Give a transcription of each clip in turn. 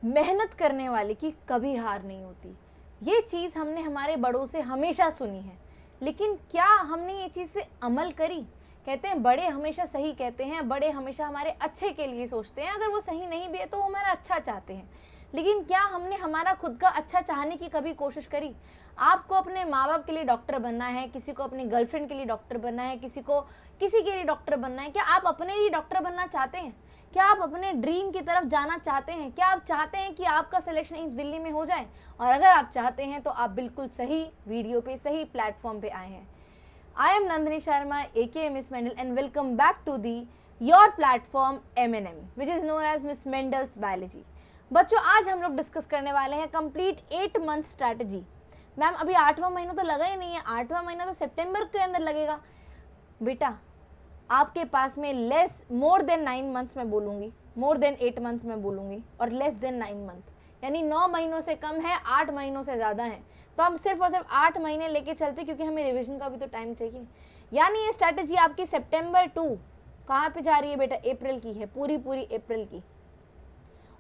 मेहनत करने वाले की कभी हार नहीं होती। ये चीज़ हमने हमारे बड़ों से हमेशा सुनी है, लेकिन क्या हमने ये चीज़ से अमल करी? कहते हैं बड़े हमेशा सही कहते हैं, बड़े हमेशा हमारे अच्छे के लिए सोचते हैं, अगर वो सही नहीं भी है तो वो हमारा अच्छा चाहते हैं। लेकिन क्या हमने हमारा खुद का अच्छा चाहने की कभी कोशिश करी? आपको अपने माँ बाप के लिए डॉक्टर बनना है, किसी को अपनी गर्लफ्रेंड के लिए डॉक्टर बनना है, किसी को किसी के लिए डॉक्टर बनना है। क्या आप अपने लिए डॉक्टर बनना चाहते हैं? क्या आप अपने ड्रीम की तरफ जाना चाहते हैं? क्या आप चाहते हैं कि आपका सिलेक्शन एम्स दिल्ली में हो जाए? और अगर आप चाहते हैं तो आप बिल्कुल सही वीडियो पे, सही प्लेटफॉर्म पे आए हैं। I am Nandini Sharma, aka Miss Mendel, and welcome back to the your platform M&M, which is known as Miss Mendel's Biology. बच्चों, आज हम लोग डिस्कस करने वाले हैं कंप्लीट 8 मंथ स्ट्रैटेजी। मैम अभी 8वां महीना तो लगा ही नहीं है, 8वां महीना तो सितंबर के अंदर लगेगा। बेटा आपके पास में मोर देन 9 मंथ्स में बोलूँगी, मोर देन 8 मंथ्स में बोलूँगी, और लेस देन 9 मंथ यानी 9 महीनों से कम है, 8 महीनों से ज़्यादा है। तो हम सिर्फ और सिर्फ 8 महीने लेके चलते, क्योंकि हमें रिवीजन का भी तो टाइम चाहिए। यानी ये स्ट्रैटेजी आपकी सितंबर टू कहाँ पे जा रही है बेटा? अप्रैल की है, पूरी अप्रैल की।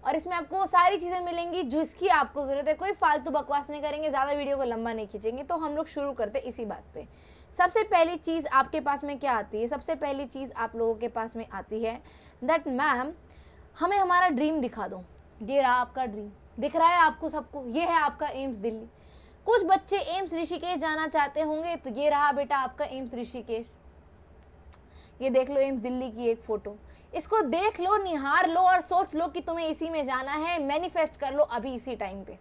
और इसमें आपको वो सारी चीज़ें मिलेंगी जिसकी आपको ज़रूरत है। कोई फालतू बकवास नहीं करेंगे, ज़्यादा वीडियो को लंबा नहीं खींचेंगे। तो हम लोग शुरू करते इसी बात पे। सबसे पहली चीज़ आपके पास में क्या आती है? सबसे पहली चीज़ आप लोगों के पास में आती है दैट मैम हमें हमारा ड्रीम दिखा दो। ये रहा आपका ड्रीम, दिख रहा है आपको सबको? ये है आपका एम्स दिल्ली। कुछ बच्चे एम्स ऋषिकेश जाना चाहते होंगे, तो ये रहा बेटा आपका एम्स ऋषिकेश। ये देख लो एम्स दिल्ली की एक फोटो, इसको देख लो, निहार लो और सोच लो कि तुम्हें इसी में जाना है। मैनिफेस्ट कर लो अभी इसी टाइम पे,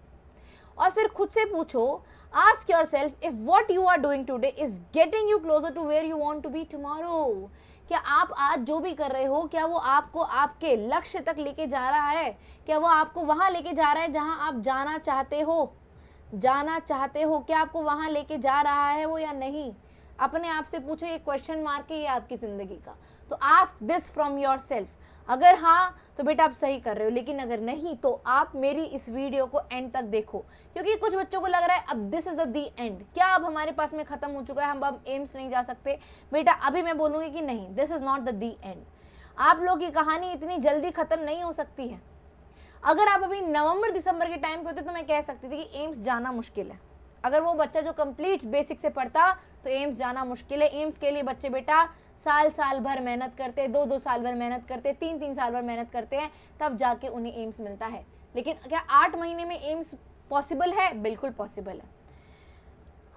और फिर खुद से पूछो, ask yourself if what you are doing today is getting you closer to where you want to be tomorrow. क्या आप आज जो भी कर रहे हो, क्या वो आपको आपके लक्ष्य तक लेके जा रहा है? क्या वो आपको वहां लेके जा रहा है जहां आप जाना चाहते हो? क्या आपको वहां लेके जा रहा है वो या नहीं? अपने आप से पूछो, ये क्वेश्चन मार्क है ये आपकी जिंदगी का। तो ask this from your self. अगर हाँ तो बेटा आप सही कर रहे हो, लेकिन अगर नहीं तो आप मेरी इस वीडियो को एंड तक देखो, क्योंकि कुछ बच्चों को लग रहा है अब दिस इज द एंड। क्या अब हमारे पास में खत्म हो चुका है, हम अब एम्स नहीं जा सकते? बेटा अभी मैं बोलूंगी कि नहीं, this is not the end. आप लोगों की कहानी इतनी जल्दी खत्म नहीं हो सकती है। अगर आप अभी नवंबर दिसंबर के टाइम पे होते तो मैं कह सकती थी कि एम्स जाना मुश्किल है। अगर वो बच्चा जो कंप्लीट बेसिक से पढ़ता तो एम्स जाना मुश्किल है। एम्स के लिए बच्चे बेटा साल भर मेहनत करते, 2 साल भर मेहनत करते, 3 साल भर मेहनत करते हैं, तब जाके उन्हें एम्स मिलता है। लेकिन क्या 8 महीने में एम्स पॉसिबल है? बिल्कुल पॉसिबल है।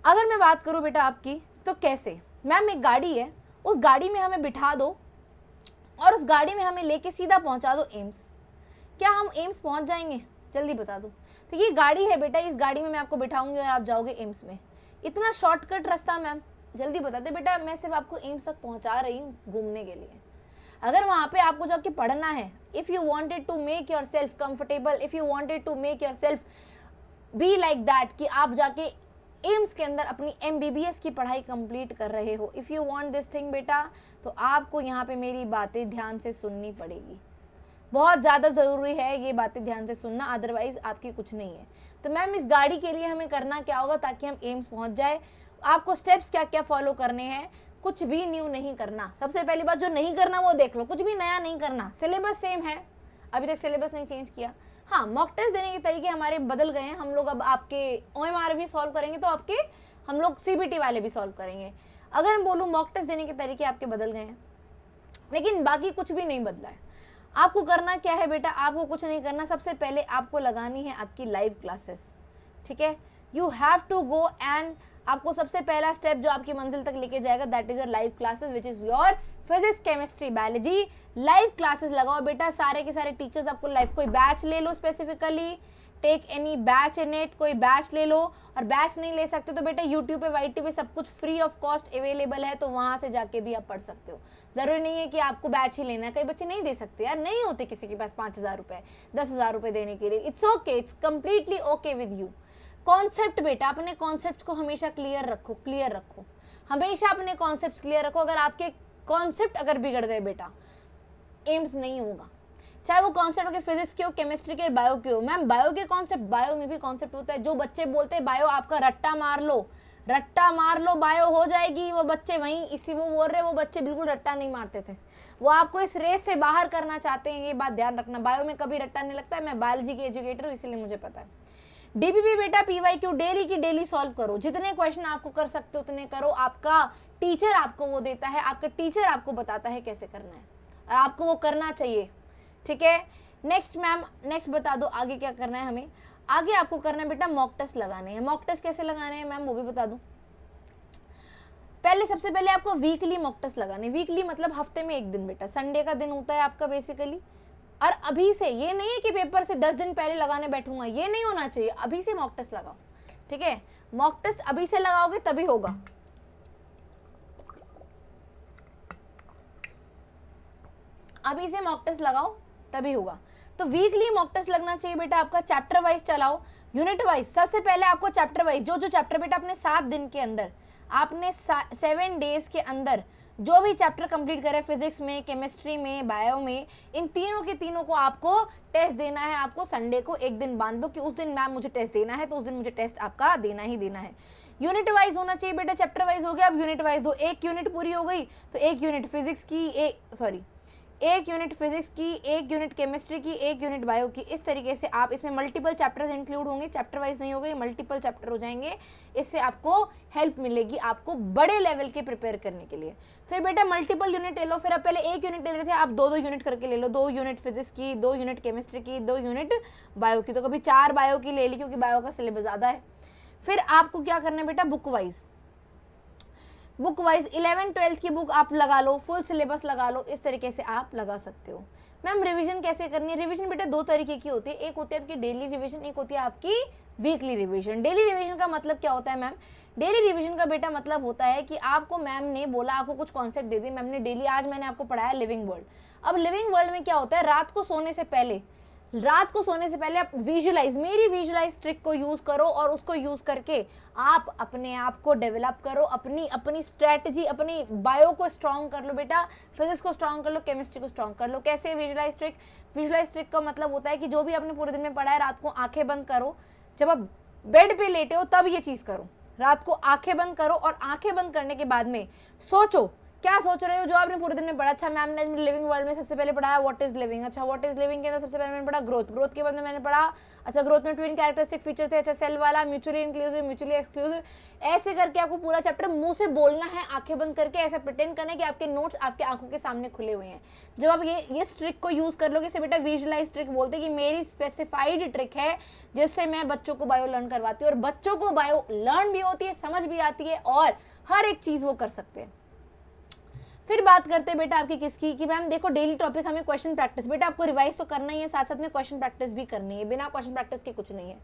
अगर मैं बात करूं बेटा आपकी, तो कैसे? मैम एक गाड़ी है, उस गाड़ी में हमें बिठा दो और उस गाड़ी में हमें लेके सीधा पहुंचा दो एम्स। क्या हम एम्स पहुंच जाएंगे? जल्दी बता दो। तो ये गाड़ी है बेटा, इस गाड़ी में मैं आपको बिठाऊंगी और आप जाओगे एम्स में। इतना शॉर्टकट रास्ता मैम, जल्दी बता दे बेटा। मैं सिर्फ आपको एम्स तक पहुंचा रही हूँ घूमने के लिए। अगर वहाँ पे आपको जाके पढ़ना है, if you wanted to make yourself comfortable, if you wanted to make yourself be like that, कि आप जाके एम्स के अंदर अपनी MBBS की पढ़ाई कंप्लीट कर रहे हो, if you want this thing बेटा, तो आपको यहाँ पे मेरी बातें ध्यान से सुननी पड़ेगी। बहुत ज़्यादा ज़रूरी है ये बातें ध्यान से सुनना, अदरवाइज आपकी कुछ नहीं है। तो मैम इस गाड़ी के लिए हमें करना क्या होगा ताकि हम एम्स पहुंच जाए? आपको स्टेप्स क्या क्या फॉलो करने हैं? कुछ भी न्यू नहीं करना। सबसे पहली बात, जो नहीं करना वो देख लो, कुछ भी नया नहीं करना। सिलेबस सेम है, अभी तक सिलेबस नहीं चेंज किया। हाँ, मॉक टेस्ट देने के तरीके हमारे बदल गए हैं। हम लोग अब आपके OMR भी सॉल्व करेंगे, तो आपके हम लोग CBT वाले भी सॉल्व करेंगे। अगर मैं बोलूँ मॉक टेस्ट देने के तरीके आपके बदल गए हैं, लेकिन बाकी कुछ भी नहीं बदला है। आपको करना क्या है बेटा? आपको कुछ नहीं करना। सबसे पहले आपको लगानी है आपकी लाइव क्लासेस, ठीक है? You have to go and आपको सबसे पहला स्टेप जो आपकी मंजिल तक लेके जाएगा, that is your live classes, which is your physics, chemistry, biology. Live classes लगाओ बेटा, सारे के सारे टीचर्स आपको लाइव, कोई बैच ले लो specifically, take any batch in it, कोई बैच ले लो। और बैच नहीं ले सकते तो बेटा यूट्यूब पे YT पे सब कुछ फ्री ऑफ कॉस्ट अवेलेबल है, तो वहाँ से जाके भी आप पढ़ सकते हो। ज़रूरी नहीं है कि आपको बैच ही लेना है, कई बच्चे नहीं दे सकते यार, नहीं होते किसी के पास 5,000 रुपये, 10,000 रुपये देने के लिए। It's okay, it's completely okay with you. Concept बेटा, अपने कॉन्सेप्ट को हमेशा क्लियर रखो, हमेशा अपने कॉन्सेप्ट क्लियर रखो। अगर आपके कॉन्सेप्ट अगर बिगड़ गए बेटा, एम्स नहीं होगा। चाहे वो कॉन्सेप्ट के फिजिक्स के हो, केमिस्ट्री के, बायो के हो। मैम बायो के कॉन्सेप्ट, बायो में भी कॉन्सेप्ट होता है। जो बच्चे बोलते हैं बायो आपका रट्टा मार लो, रट्टा मार लो बायो हो जाएगी। वो बच्चे वहीं इसी वो बोल रहे, वो बच्चे बिल्कुल रट्टा नहीं मारते थे, वो आपको इस रेस से बाहर करना चाहते हैं, ये बात ध्यान रखना। बायो में कभी रट्टा नहीं लगता है, मैं बायोलॉजी की एजुकेटर हूँ इसलिए मुझे पता है। डीपीपी बेटा पीवाईक्यू डेली की डेली सॉल्व करो, जितने क्वेश्चन आपको कर सकते हो उतने करो। आपका टीचर आपको वो देता है, आपका टीचर आपको बताता है कैसे करना है और आपको वो करना चाहिए, ठीक है। नेक्स्ट मैम, नेक्स्ट बता दो आगे क्या करना है हमें। आगे आपको करना है बेटा मॉक टेस्ट लगाने हैं। मॉक टेस्ट कैसे लगाने हैं मैम वो भी बता दूं। पहले सबसे पहले आपको वीकली मॉक टेस्ट लगाने। वीकली मतलब हफ्ते में एक दिन बेटा, संडे का दिन होता है आपका बेसिकली। और अभी से, ये नहीं है कि पेपर से 10 दिन पहले लगाने बैठूंगा, ये नहीं होना चाहिए। अभी से मॉक टेस्ट लगाओ, ठीक है। मॉक टेस्ट अभी से लगाओगे तभी होगा। अभी से मॉक टेस्ट लगाओ तभी होगा। तो वीकली मॉक टेस्ट लगना चाहिए बेटा आपका। चैप्टर वाइज चलाओ, यूनिट वाइज। सबसे पहले आपको चैप्टर वाइज जो चैप्टर बेटा आपने 7 दिन के अंदर, आपने 7 डेज के अंदर जो भी चैप्टर कंप्लीट करे, फिजिक्स में, केमिस्ट्री में, बायो में, इन तीनों के तीनों को आपको टेस्ट देना है। आपको संडे को एक दिन बांध दो कि उस दिन मैम मुझे टेस्ट देना है, तो उस दिन मुझे टेस्ट आपका देना ही देना है। यूनिट वाइज होना चाहिए बेटा, चैप्टर वाइज हो गया, अब यूनिट वाइज दो। एक यूनिट पूरी हो गई तो एक यूनिट फिजिक्स की, एक यूनिट फिजिक्स की, एक यूनिट केमिस्ट्री की, एक यूनिट बायो की। इस तरीके से आप, इसमें मल्टीपल चैप्टर्स इंक्लूड होंगे, चैप्टर वाइज नहीं होंगे, मल्टीपल चैप्टर हो जाएंगे। इससे आपको हेल्प मिलेगी आपको बड़े लेवल के प्रिपेयर करने के लिए। फिर बेटा मल्टीपल यूनिट ले लो। फिर आप पहले एक यूनिट ले रहे थे, आप 2-2 यूनिट करके ले लो। 2 यूनिट फिजिक्स की, 2 यूनिट केमिस्ट्री की, 2 यूनिट बायो की। तो कभी 4 बायो की ले ली क्योंकि बायो का सिलेबस ज़्यादा है। फिर आपको क्या करना है बेटा, बुक वाइज 11th-12th की बुक आप लगा लो, फुल सिलेबस लगा लो। इस तरीके से आप लगा सकते हो। मैम रिवीजन कैसे करनी है? रिवीजन बेटा 2 तरीके की होती है, एक होती है आपकी डेली रिवीजन, एक होती है आपकी वीकली रिवीजन। डेली रिवीजन का मतलब क्या होता है मैम? डेली रिवीजन का बेटा मतलब होता है कि आपको मैम ने बोला, आपको कुछ कॉन्सेप्ट दे दी मैम ने डेली। आज मैंने आपको पढ़ाया लिविंग वर्ल्ड। अब लिविंग वर्ल्ड में क्या होता है, रात को सोने से पहले आप विजुलाइज, मेरी विजुलाइज ट्रिक को यूज करो और उसको यूज करके आप अपने आप को डेवलप करो, अपनी स्ट्रेटजी, अपनी बायो को स्ट्रॉन्ग कर लो बेटा, फिजिक्स को स्ट्रॉन्ग कर लो, केमिस्ट्री को स्ट्रॉन्ग कर लो। कैसे विजुलाइज ट्रिक का मतलब होता है कि जो भी आपने पूरे दिन में पढ़ा है, रात को आंखें बंद करो, जब आप बेड पे लेटे हो तब ये चीज करो। रात को आंखें बंद करो और आंखें बंद करने के बाद में सोचो, क्या सोच रहे हो जो आपने पूरे दिन में पढ़ा। अच्छा मैम ने लिविंग वर्ल्ड में सबसे पहले पढ़ाया व्हाट इज लिविंग। अच्छा व्हाट इज लिविंग के अंदर सबसे पहले मैंने पढ़ा ग्रोथ के बाद में मैंने पढ़ा, अच्छा ग्रोथ में ट्विन कैरेक्टरिस्टिक फीचर थे, अच्छा सेल वाला, म्यूचुअली इंक्लूसिव, म्यूचुअली एक्सक्लूसिव। ऐसे करके आपको पूरा चैप्टर मुंह से बोलना है, आंखें बंद करके ऐसा प्रिटेंड करना है कि आपके नोट्स आपके आंखों के सामने खुले हुए हैं। जब आप ये ट्रिक को यूज कर लोगे, इसे बेटा विजुअलाइज ट्रिक बोलते हैं कि मेरी स्पेसिफाइड ट्रिक है जिससे मैं बच्चों को बायो लर्न करवाती हूँ, और बच्चों को बायो लर्न भी होती है, समझ भी आती है और हर एक चीज वो कर सकते हैं। फिर बात करते हैं बेटा आपकी किसकी, कि मैम देखो डेली टॉपिक हमें क्वेश्चन प्रैक्टिस, बेटा आपको रिवाइज तो करना ही है, साथ साथ में क्वेश्चन प्रैक्टिस भी करनी है। बिना क्वेश्चन प्रैक्टिस के कुछ नहीं है।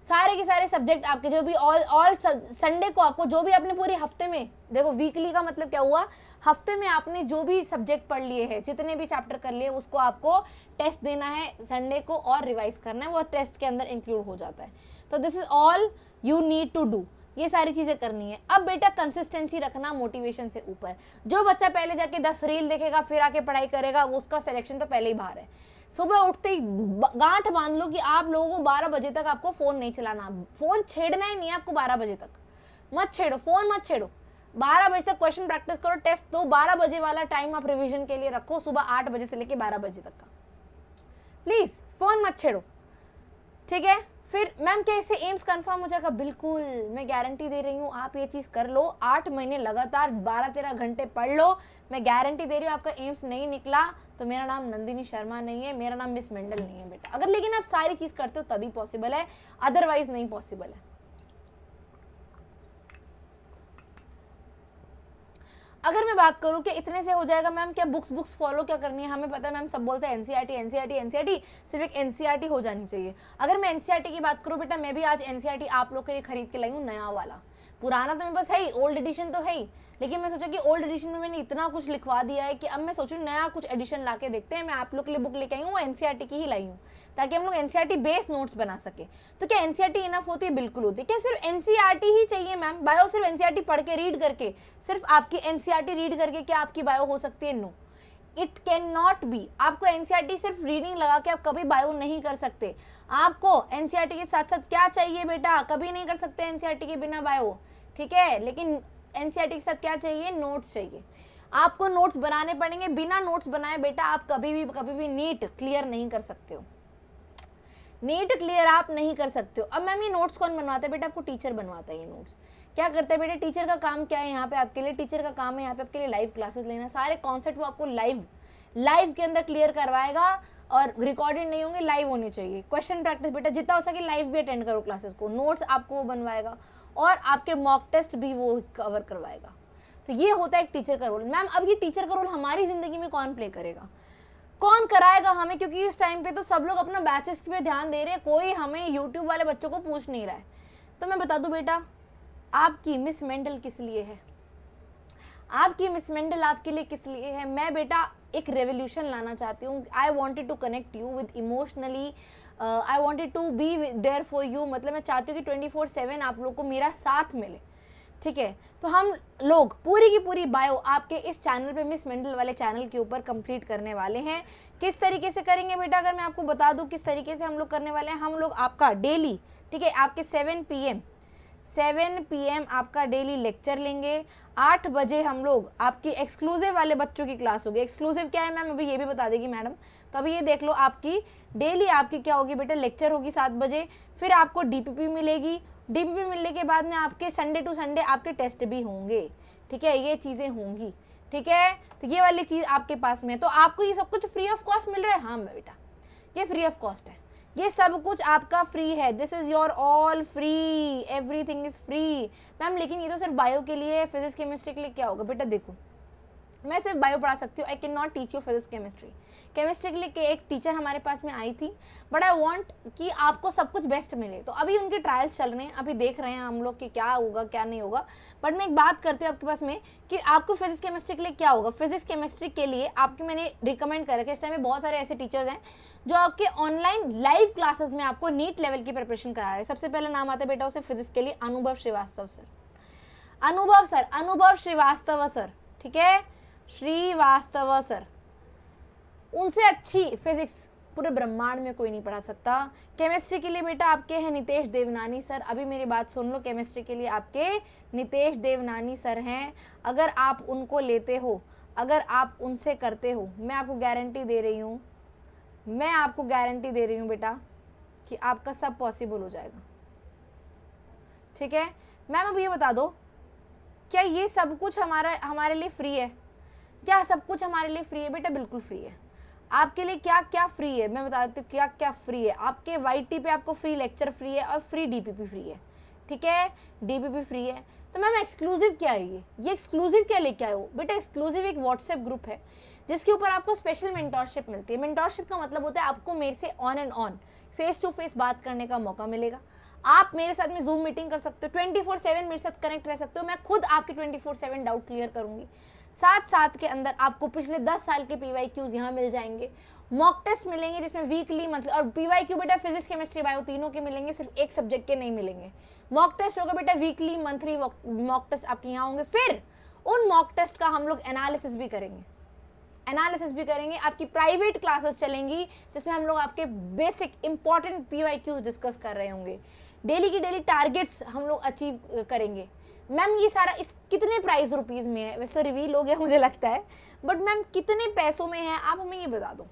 सारे के सारे सब्जेक्ट आपके जो भी ऑल संडे को आपको जो भी आपने पूरे हफ्ते में, देखो वीकली का मतलब क्या हुआ, हफ्ते में आपने जो भी सब्जेक्ट पढ़ लिए हैं, जितने भी चैप्टर कर लिए, उसको आपको टेस्ट देना है संडे को और रिवाइज करना है, वो टेस्ट के अंदर इंक्लूड हो जाता है। तो this is all you need to do, ये सारी चीजें करनी है। अब बेटा कंसिस्टेंसी रखना मोटिवेशन से ऊपर। जो बच्चा पहले जाके 10 रील देखेगा फिर आके पढ़ाई करेगा, वो उसका सिलेक्शन तो पहले ही बाहर है। सुबह उठते ही गांठ बांध लो कि आप लोगों को 12 बजे तक आपको फोन नहीं चलाना, फोन छेड़ना ही नहीं है आपको। 12 बजे तक मत छेड़ो, फोन मत छेड़ो। 12 बजे तक क्वेश्चन प्रैक्टिस करो, टेस्ट दो। 12 बजे वाला टाइम आप रिविजन के लिए रखो, सुबह 8 बजे से लेके 12 बजे तक का। प्लीज फोन मत छेड़ो, ठीक है। फिर मैम क्या इससे एम्स कंफर्म हो जाएगा? बिल्कुल, मैं गारंटी दे रही हूँ, आप ये चीज कर लो, 8 महीने लगातार 12-13 घंटे पढ़ लो, मैं गारंटी दे रही हूँ आपका एम्स नहीं निकला तो मेरा नाम नंदिनी शर्मा नहीं है, मेरा नाम मिस मेंडल नहीं है बेटा। अगर लेकिन आप सारी चीज करते हो तभी पॉसिबल है, अदरवाइज नहीं पॉसिबल है। अगर मैं बात करूं कि इतने से हो जाएगा मैम, क्या बुक्स फॉलो क्या करनी है? हमें पता है मैम, सब बोलते हैं एनसीईआरटी, सिर्फ एक एनसीईआरटी हो जानी चाहिए। अगर मैं एनसीईआरटी की बात करूं बेटा, मैं भी आज एनसीईआरटी आप लोग के लिए खरीद के लाई हूँ, नया वाला। पुराना तो मेरे पास है ही, ओल्ड एडिशन तो है ही, लेकिन मैं सोचा कि ओल्ड एडिशन में मैंने इतना कुछ लिखवा दिया है कि अब मैं सोचूं नया कुछ एडिशन ला के देखते हैं। मैं आप लोग के लिए बुक लेके आई हूँ, एनसीईआरटी की ही लाई हूँ, ताकि हम लोग एनसीईआरटी बेस्ड नोट्स बना सके। तो क्या एनसीईआरटी इनफ होती है? बिल्कुल होती है। क्या सिर्फ एनसीईआरटी ही चाहिए मैम? बायो सिर्फ एनसीईआरटी पढ़ के रीड करके, सिर्फ आपकी एनसीईआरटी रीड करके क्या आपकी बायो हो सकती है? No, it can not be. आपको एनसीईआरटी सिर्फ रीडिंग लगा के आप कभी बायो नहीं कर सकते। आपको एनसीईआरटी के साथ साथ क्या चाहिए बेटा? कभी नहीं कर सकते एनसीईआरटी के बिना बायो। ठीक है। लेकिन एनसीईआरटी के साथ क्या चाहिए, नोट्स चाहिए। आपको नोट्स बनाने पड़ेंगे, बिना नोट्स बनाए बेटा आप कभी भी नीट क्लियर नहीं कर सकते हो, नीट क्लियर आप नहीं कर सकते हो। अब मैम ये नोट्स कौन बनवाता है बेटा, आपको टीचर बनवाता है। ये नोट्स क्या करता है बेटा, टीचर का काम क्या है यहाँ पे आपके लिए, टीचर का काम है यहाँ पे आपके लिए लाइव क्लासेस लेना, सारे कॉन्सेप्ट वो आपको लाइव के अंदर क्लियर करवाएगा, और रिकॉर्डेड नहीं होंगे, लाइव होने चाहिए। क्वेश्चन प्रैक्टिस बेटा जितना हो सके लाइव भी अटेंड करो क्लासेस को, नोट्स आपको वो बनवाएगा, और आपके मॉक टेस्ट भी वो कवर करवाएगा। तो ये होता है एक टीचर का रोल। मैम अब ये टीचर का रोल हमारी जिंदगी में कौन प्ले करेगा, कौन कराएगा हमें, क्योंकि इस टाइम पे तो सब लोग अपना बैचेस पे ध्यान दे रहे हैं, कोई हमें यूट्यूब वाले बच्चों को पूछ नहीं रहा है। तो मैं बता दूं बेटा, आपकी मिस मेंडल किस लिए है, आपकी मिस मेंडल आपके लिए किस लिए है। मैं बेटा एक रेवोल्यूशन लाना चाहती हूँ। I wanted to connect you with emotionally, I wanted to be there for you, मतलब मैं चाहती हूँ कि 24/7 आप लोग को मेरा साथ मिले, ठीक है। तो हम लोग पूरी की पूरी बायो आपके इस चैनल पे, मिस मेंडल वाले चैनल के ऊपर कंप्लीट करने वाले हैं। किस तरीके से करेंगे बेटा, अगर मैं आपको बता दूं किस तरीके से हम लोग करने वाले हैं, हम लोग आपका डेली, ठीक है, आपके 7 PM आपका डेली लेक्चर लेंगे। 8 बजे हम लोग आपकी एक्सक्लूसिव वाले बच्चों की क्लास होगी। एक्सक्लूसिव क्या है मैम, अभी ये भी बता देगी मैडम, तो अभी ये देख लो, आपकी डेली आपकी क्या होगी बेटा, लेक्चर होगी 7 बजे, फिर आपको DPP मिलेगी। DPP मिलने के बाद में आपके संडे टू संडे आपके टेस्ट भी होंगे, ठीक है, ये चीज़ें होंगी, ठीक है। तो ये वाली चीज़ आपके पास में, तो आपको ये सब कुछ फ्री ऑफ कॉस्ट मिल रहा है। हाँ बेटा ये फ्री ऑफ कॉस्ट है, ये सब कुछ आपका फ्री है, this is your all free, everything is free ma'am. लेकिन ये तो सिर्फ बायो के लिए, फिजिक्स केमिस्ट्री के लिए क्या होगा बेटा, देखो मैं सिर्फ बायो पढ़ा सकती हूँ, I can not teach you physics chemistry. Chemistry के लिए एक टीचर हमारे पास में आई थी, बट आई वांट कि आपको सब कुछ बेस्ट मिले। तो अभी उनके ट्रायल्स चल रहे हैं, अभी देख रहे हैं हम लोग कि क्या होगा क्या नहीं होगा। बट मैं एक बात करती हूँ आपके पास में कि आपको फिजिक्स केमिस्ट्री के लिए क्या होगा। फिजिक्स केमिस्ट्री के लिए आपके मैंने रिकमेंड कर रखा है, इस टाइम में बहुत सारे ऐसे टीचर्स हैं जो आपके ऑनलाइन लाइव क्लासेस में आपको नीट लेवल की प्रिपरेशन करा रहे हैं। सबसे पहले नाम आता है बेटा उसे फिजिक्स के लिए अनुभव श्रीवास्तव सर, अनुभव श्रीवास्तव सर, ठीक है, श्रीवास्तव सर। उनसे अच्छी फिजिक्स पूरे ब्रह्मांड में कोई नहीं पढ़ा सकता। केमिस्ट्री के लिए बेटा आपके हैं नितेश देवनानी सर, अभी मेरी बात सुन लो, केमिस्ट्री के लिए आपके नितेश देवनानी सर हैं। अगर आप उनको लेते हो, अगर आप उनसे करते हो, मैं आपको गारंटी दे रही हूँ, मैं आपको गारंटी दे रही हूँ बेटा कि आपका सब पॉसिबल हो जाएगा, ठीक है। मैम अब ये बता दो, क्या ये सब कुछ हमारे लिए फ्री है, क्या सब कुछ हमारे लिए फ्री है बेटा, बिल्कुल फ्री है। आपके लिए क्या क्या फ्री है मैं बता देती हूँ, क्या क्या फ्री है। आपके YT पे आपको फ्री लेक्चर फ्री है और फ्री DPP फ्री है, ठीक है, DPP फ्री है। तो मैम एक्सक्लूसिव क्या है, ये एक्सक्लूसिव क्या लेके आए हो बेटा। एक्सक्लूसिव एक व्हाट्सएप ग्रुप है जिसके ऊपर आपको स्पेशल मेंटोरशिप मिलती है। मेंटोरशिप का मतलब होता है आपको मेरे से on and on face to face बात करने का मौका मिलेगा। आप मेरे साथ में जूम मीटिंग कर सकते हो, 24/7 मेरे साथ कनेक्ट रह सकते हो, मैं खुद आपके 24/7 डाउट क्लियर करूंगी। साथ के अंदर आपको पिछले 10 साल के PYQs यहाँ मिल जाएंगे, मॉक टेस्ट मिलेंगे जिसमें वीकली मतलब, और PYQ बेटा फिजिक्स केमिस्ट्री बायो तीनों के मिलेंगे, सिर्फ एक सब्जेक्ट के नहीं मिलेंगे। मॉक टेस्ट होगा बेटा वीकली, मंथली मॉक टेस्ट आपके यहाँ होंगे। फिर उन मॉक टेस्ट का हम लोग एनालिसिस भी करेंगे, आपकी प्राइवेट क्लासेस चलेंगी जिसमें हम लोग आपके बेसिक इंपॉर्टेंट PYQs डिस्कस कर रहे होंगे। डेली की डेली टारगेट्स हम लोग अचीव करेंगे। मैम ये सारा इस कितने प्राइस रुपीज़ में है, वैसे रिवील हो गया मुझे लगता है, बट मैम कितने पैसों में है आप हमें ये बता दो।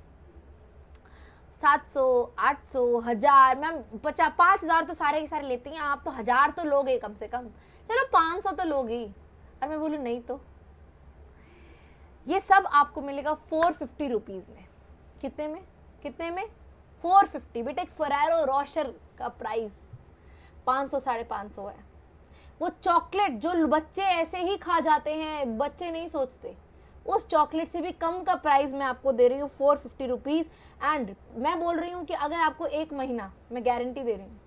700, 800, 1000, मैम 5,000 तो सारे के सारे लेते हैं आप, तो 1000 तो लोगे कम से कम, चलो 500 तो लोगे। और मैं बोलूँ नहीं तो ये सब आपको मिलेगा 450 रुपीज़ में। कितने में 450 बेटा। एक फरारो रोशर का प्राइस 500 550 है। वो चॉकलेट जो बच्चे ऐसे ही खा जाते हैं, बच्चे नहीं सोचते, उस चॉकलेट से भी कम का प्राइस मैं आपको दे रही हूँ 450 रुपीज़। एंड मैं बोल रही हूँ कि अगर आपको 1 महीना, मैं गारंटी दे रही हूँ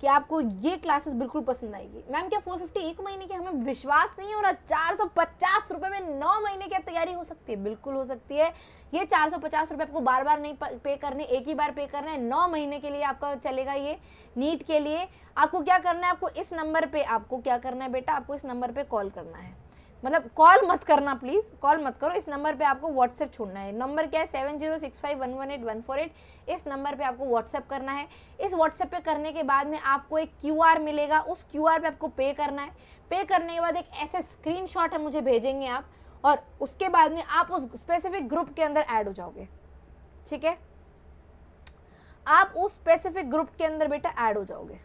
कि आपको ये क्लासेस बिल्कुल पसंद आएगी। मैम क्या 450 1 महीने की, हमें विश्वास नहीं हो रहा। 450 रुपये में 9 महीने की तैयारी हो सकती है, बिल्कुल हो सकती है। ये 450 रुपये आपको बार बार नहीं पे करने, एक ही बार पे करना है। 9 महीने के लिए आपका चलेगा ये नीट के लिए। आपको क्या करना है, आपको इस नंबर पे, आपको क्या करना है बेटा, आपको इस नंबर पे कॉल करना है। मतलब कॉल मत करना प्लीज़, कॉल मत करो, इस नंबर पे आपको व्हाट्सएप छोड़ना है। नंबर क्या है 7065118148, इस नंबर पे आपको व्हाट्सएप करना है। इस व्हाट्सएप पे करने के बाद में आपको एक QR मिलेगा, उस QR पे आपको पे करना है। पे करने के बाद एक ऐसे स्क्रीनशॉट है मुझे भेजेंगे आप, और उसके बाद में आप उस स्पेसिफिक ग्रुप के अंदर ऐड हो जाओगे, ठीक है। आप उस स्पेसिफिक ग्रुप के अंदर बेटा ऐड हो जाओगे।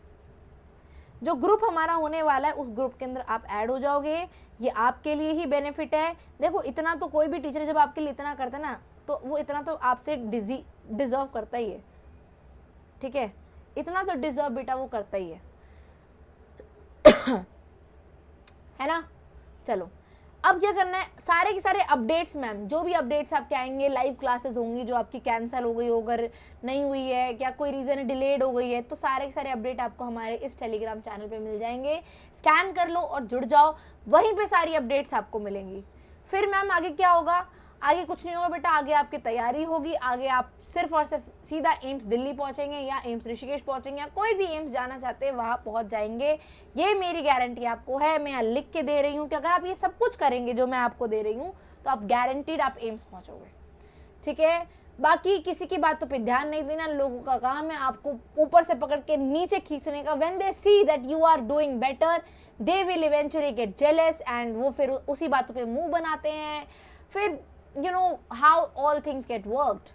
जो ग्रुप हमारा होने वाला है उस ग्रुप के अंदर आप ऐड हो जाओगे। ये आपके लिए ही बेनिफिट है। देखो इतना तो कोई भी टीचर जब आपके लिए इतना करता है ना, तो वो इतना तो आपसे डिजर्व करता ही है, ठीक है। इतना तो डिजर्व बेटा वो करता ही है है ना। चलो अब क्या करना है, सारे के सारे अपडेट्स मैम, जो भी अपडेट्स आपके आएंगे, लाइव क्लासेस होंगी जो आपकी कैंसिल हो गई हो, अगर नहीं हुई है, क्या कोई रीज़न डिलेड हो गई है, तो सारे के सारे अपडेट आपको हमारे इस टेलीग्राम चैनल पे मिल जाएंगे। स्कैन कर लो और जुड़ जाओ, वहीं पे सारी अपडेट्स आपको मिलेंगी। फिर मैम आगे क्या होगा, आगे कुछ नहीं होगा बेटा, आगे आपकी तैयारी होगी। आगे आप सिर्फ और सिर्फ सीधा एम्स दिल्ली पहुंचेंगे या एम्स ऋषिकेश पहुंचेंगे, या कोई भी एम्स जाना चाहते हैं वहां पहुंच जाएंगे। ये मेरी गारंटी आपको है, मैं यहाँ लिख के दे रही हूँ कि अगर आप ये सब कुछ करेंगे जो मैं आपको दे रही हूँ, तो आप गारंटीड आप एम्स पहुंचोगे, ठीक है। बाकी किसी की बातों पे ध्यान नहीं देना, लोगों का काम है आपको ऊपर से पकड़ के नीचे खींचने का। When they see that you are doing better, they will eventually get jealous, and वो फिर उसी बातों पे मुंह बनाते हैं। फिर you know how all things get worked.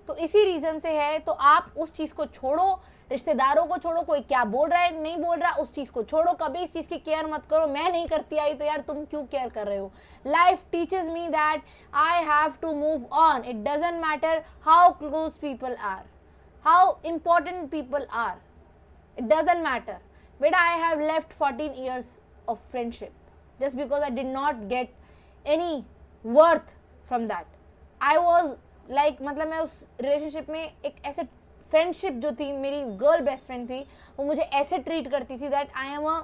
तो इसी रीज़न से है, तो आप उस चीज़ को छोड़ो, रिश्तेदारों को छोड़ो, कोई क्या बोल रहा है नहीं बोल रहा, उस चीज़ को छोड़ो। कभी इस चीज़ की केयर मत करो, मैं नहीं करती आई तो यार तुम क्यों केयर कर रहे हो। Life teaches me that I have to move on. It doesn't matter how close people are, how important people are, it doesn't matter बेटा। I have left 14 years of friendship just because I did not get any worth from that. I was like मतलब मैं उस relationship में एक ऐसे friendship जो थी, मेरी गर्ल बेस्ट फ्रेंड थी, वो मुझे ऐसे ट्रीट करती थी that I am a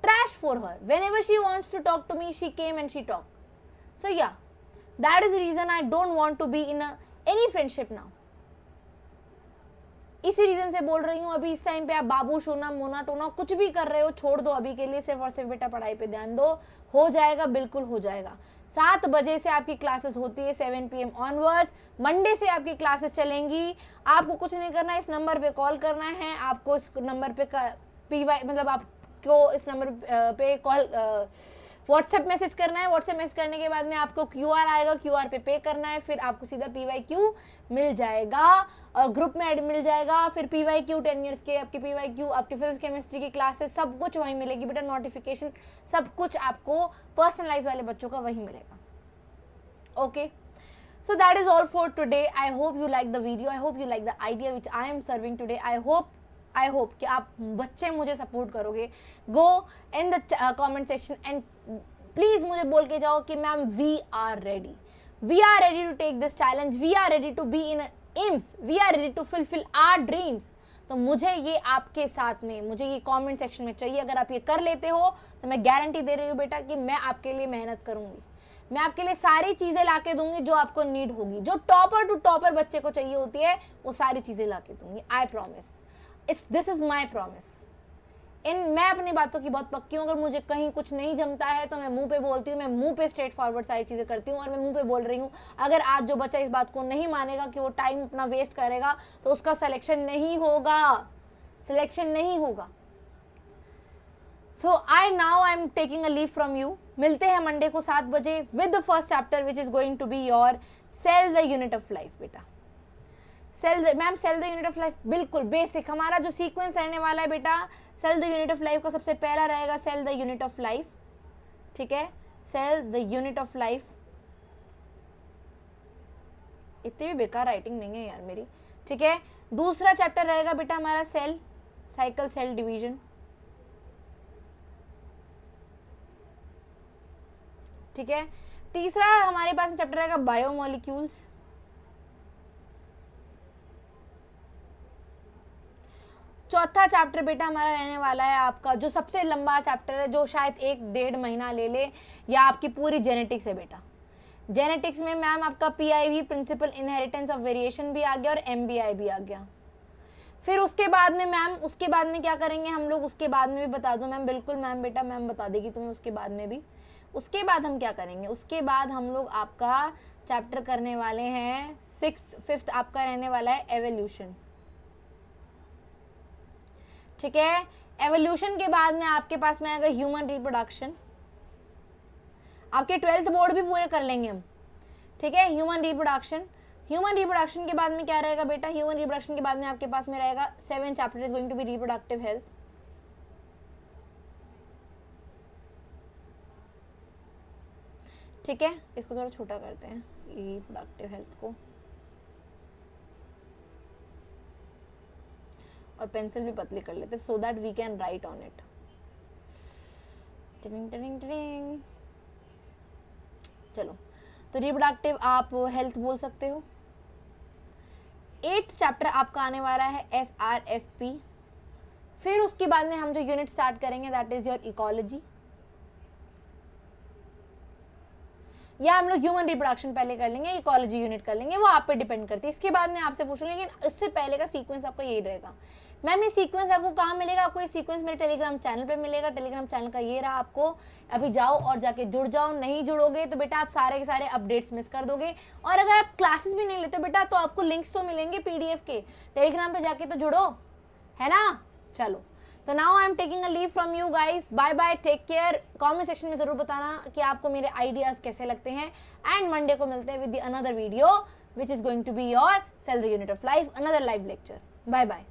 trash for her. Whenever she wants to talk to me, she came and she talk. So yeah that is the reason I don't want to be in any friendship now. इसी reason से बोल रही हूँ, अभी इस time पे आप बाबू सोना मोना टोना कुछ भी कर रहे हो छोड़ दो अभी के लिए, सिर्फ और सिर्फ बेटा पढ़ाई पे ध्यान दो। हो जाएगा, बिल्कुल हो जाएगा। 7 बजे से आपकी क्लासेस होती है, 7 PM ऑनवर्ड्स। मंडे से आपकी क्लासेस चलेंगी। आपको कुछ नहीं करना है, इस नंबर पे कॉल करना है। आपको इस नंबर पे PY मतलब आपको इस नंबर पे कॉल व्हाट्सएप मैसेज करना है। व्हाट्सएप मैसेज करने के बाद में आपको QR आएगा, QR पे करना है, फिर आपको सीधा PYQ मिल जाएगा और ग्रुप में ऐड मिल जाएगा। फिर PYQ 10 years के आपके PYQ, आपके फिजिक्स केमिस्ट्री की क्लासेस सब कुछ वहीं मिलेगी बेटा। नोटिफिकेशन सब कुछ आपको पर्सनलाइज वाले बच्चों का वहीं मिलेगा। Okay, so that is all for today. I hope you like the video. I hope you like the idea which I am serving today. I hope कि आप बच्चे मुझे सपोर्ट करोगे। Go in the comment section and please मुझे बोल के जाओ कि ma'am we are ready. We are ready to take this challenge. We are ready to be in AIIMS. We are ready to fulfill our dreams. तो मुझे ये आपके साथ में, मुझे ये कमेंट सेक्शन में चाहिए। अगर आप ये कर लेते हो तो मैं गारंटी दे रही हूँ बेटा कि मैं आपके लिए मेहनत करूँगी। मैं आपके लिए सारी चीज़ें ला के दूंगी जो आपको नीड होगी, जो टॉपर टू टॉपर बच्चे को चाहिए होती है, वो सारी चीज़ें ला के दूंगी। I promise, this is my promise. मैं अपनी बातों की बहुत पक्की हूँ। अगर मुझे कहीं कुछ नहीं जमता है तो मैं मुंह पे बोलती हूँ, मैं मुंह पे स्ट्रेट फॉरवर्ड सारी चीज़ें करती हूँ और मैं मुंह पे बोल रही हूँ। अगर आज जो बच्चा इस बात को नहीं मानेगा कि वो टाइम अपना वेस्ट करेगा, तो उसका सिलेक्शन नहीं होगा, सिलेक्शन नहीं होगा। So I am taking a leave from you. मिलते हैं मंडे को 7 बजे with the first chapter which is going to be your Sell the Unit of Life बेटा। Sell the Unit of Life बिल्कुल बेसिक हमारा जो सीक्वेंस रहने वाला है बेटा। Sell the Unit of Life का सबसे पहला रहेगा Sell the Unit of Life, ठीक है। Sell the Unit of Life, इतनी भी बेकार राइटिंग नहीं है यार मेरी, ठीक है। दूसरा चैप्टर रहेगा बेटा हमारा सेल साइकिल सेल डिवीजन, ठीक है। तीसरा हमारे पास चैप्टर रहेगा बायोमोलिक्यूल्स। चौथा चैप्टर बेटा हमारा रहने वाला है आपका जो सबसे लंबा चैप्टर है, जो शायद 1-1.5 महीना ले ले, या आपकी पूरी जेनेटिक्स है बेटा। जेनेटिक्स में मैम आपका PIV principle inheritance of variation भी आ गया और MBI भी आ गया। फिर उसके बाद में मैम, उसके बाद में क्या करेंगे हम लोग, उसके बाद में भी बता दो मैम। बिल्कुल मैम बेटा, मैम बता देगी तुम्हें उसके बाद में भी। उसके बाद हम क्या करेंगे, उसके बाद हम लोग आपका चैप्टर करने वाले हैं 5th आपका रहने वाला है एवोल्यूशन। ठीक है, एवोल्यूशन के बाद में आपके पास में आएगा ह्यूमन रिप्रोडक्शन। आपके 12th बोर्ड भी पूरे कर लेंगे हम। ठीक है, ह्यूमन रिप्रोडक्शन के बाद में क्या रहेगा बेटा, ह्यूमन रिप्रोडक्शन के बाद में आपके पास में रहेगा 7th chapter is going to be reproductive health. ठीक है, इसको थोड़ा छोटा करते हैं रिप्रोडक्टिव हेल्थ को, और पेंसिल भी पतली कर लेते so that we can write on it. चलो, तो रिप्रोडक्टिव आप हेल्थ बोल सकते हो। 8th चैप्टर आपका आने वाला है SRFP। फिर उसके बाद में हम जो यूनिट स्टार्ट करेंगे दैट इज योर इकोलॉजी, या हम लोग ह्यूमन रिप्रोडक्शन पहले कर लेंगे, इकोलॉजी यूनिट कर लेंगे, वो आप पे डिपेंड करती है। इसके बाद में आपसे पूछ लूँ, लेकिन इससे पहले का सीक्वेंस आपका यही रहेगा। मैम ये सीक्वेंस आपको कहाँ मिलेगा, आपको ये सीक्वेंस मेरे टेलीग्राम चैनल पे मिलेगा। टेलीग्राम चैनल का ये रहा, आपको अभी जाओ और जाके जुड़ जाओ। नहीं जुड़ोगे तो बेटा आप सारे के सारे अपडेट्स मिस कर दोगे। और अगर आप क्लासेस भी नहीं लेते बेटा तो आपको लिंक्स तो मिलेंगे PDF के, टेलीग्राम पे जाके तो जुड़ो, है ना। चलो, तो now I am taking a leave from you guys, bye bye, take care. Comment section में जरूर बताना कि आपको मेरे आइडियाज कैसे लगते हैं। एंड मंडे को मिलते हैं with the another video which is going to be your cell the unit of life, another live lecture. Bye bye.